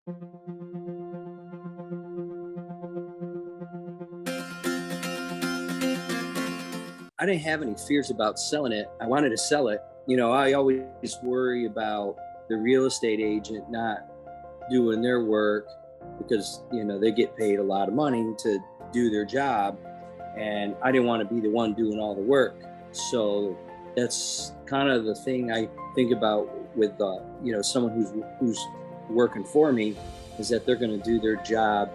I didn't have any fears about selling it. I wanted to sell it. I always worry about the real estate agent not doing their work because, they get paid a lot of money to do their job. And I didn't want to be the one doing all the work. So that's kind of the thing I think about with, someone who's working for me, is that they're going to do their job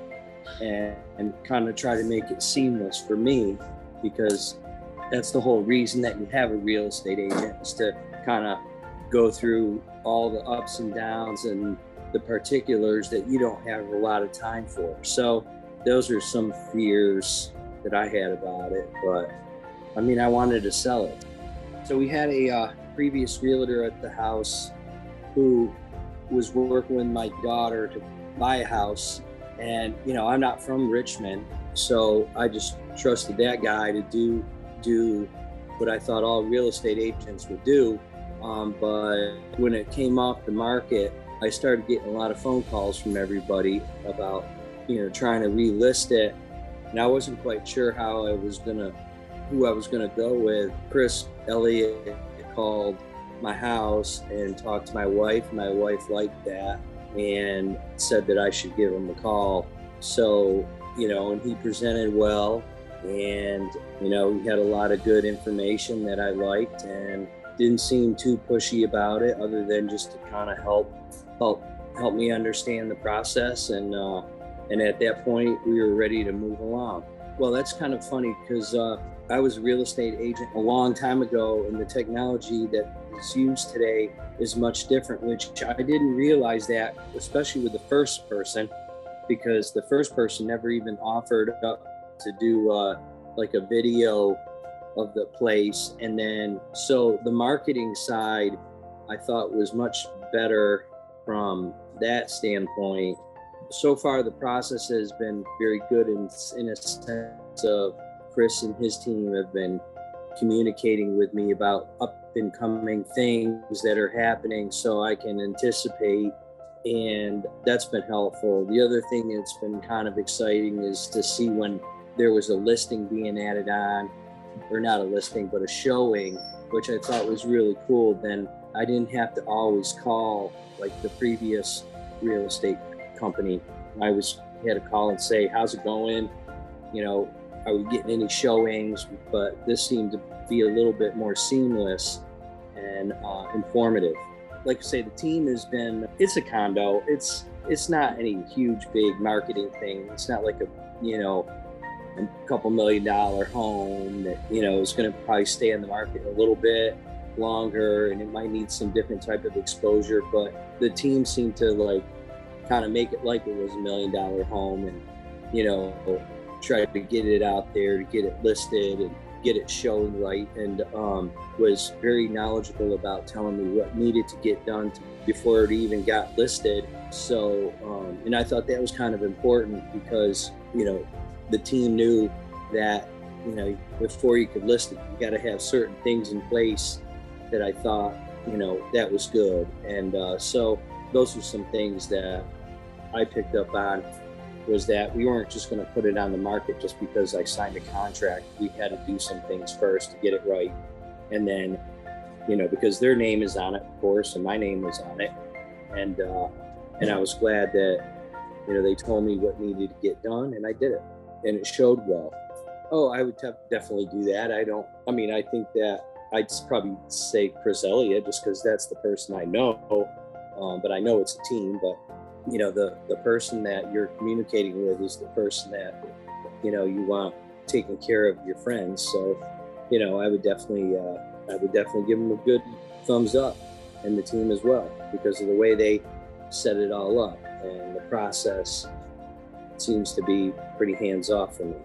and kind of try to make it seamless for me, because that's the whole reason that you have a real estate agent, is to kind of go through all the ups and downs and the particulars that you don't have a lot of time for. So those are some fears that I had about it, but I wanted to sell it. So we had a previous realtor at the house who was working with my daughter to buy a house. And, I'm not from Richmond, so I just trusted that guy to do what I thought all real estate agents would do. But when it came off the market, I started getting a lot of phone calls from everybody about, trying to relist it. And I wasn't quite sure who I was gonna go with. Elliott called my house and talked to my wife. My wife liked that and said that I should give him a call. So, and he presented well, and, he had a lot of good information that I liked, and didn't seem too pushy about it, other than just to kind of help me understand the process. And at that point we were ready to move along. Well, that's kind of funny, because I was a real estate agent a long time ago, and the technology that is used today is much different, which I didn't realize that, especially with the first person, because the first person never even offered up to do like a video of the place. And then, so the marketing side I thought was much better from that standpoint. So far, the process has been very good in a sense of Chris and his team have been communicating with me about up and coming things that are happening, so I can anticipate, and that's been helpful. The other thing that's been kind of exciting is to see when there was a listing being added on, or not a listing, but a showing, which I thought was really cool. Then I didn't have to always call like the previous real estate company. I had to call and say, how's it going? Are we getting any showings? But this seemed to be a little bit more seamless and informative. Like I say, the team it's a condo. It's not any huge, big marketing thing. It's not like a couple $1 million home that, is going to probably stay on the market a little bit longer, and it might need some different type of exposure. But the team seemed to kind of make it like it was $1 million home, and, try to get it out there, to get it listed and get it showing right, and was very knowledgeable about telling me what needed to get done before it even got listed. So, and I thought that was kind of important, because, the team knew that, before you could list it, you got to have certain things in place that I thought, that was good. And so those are some things that I picked up on, was that we weren't just going to put it on the market just because I signed a contract. We had to do some things first to get it right. And then, because their name is on it, of course, and my name was on it. And I was glad that, they told me what needed to get done, and I did it, and it showed well. Oh, I would definitely do that. I think that I'd probably say Chris Elliott, just because that's the person I know. But I know it's a team, but the person that you're communicating with is the person that, you want taking care of your friends. So, I would definitely give them a good thumbs up, and the team as well, because of the way they set it all up, and the process seems to be pretty hands off for me.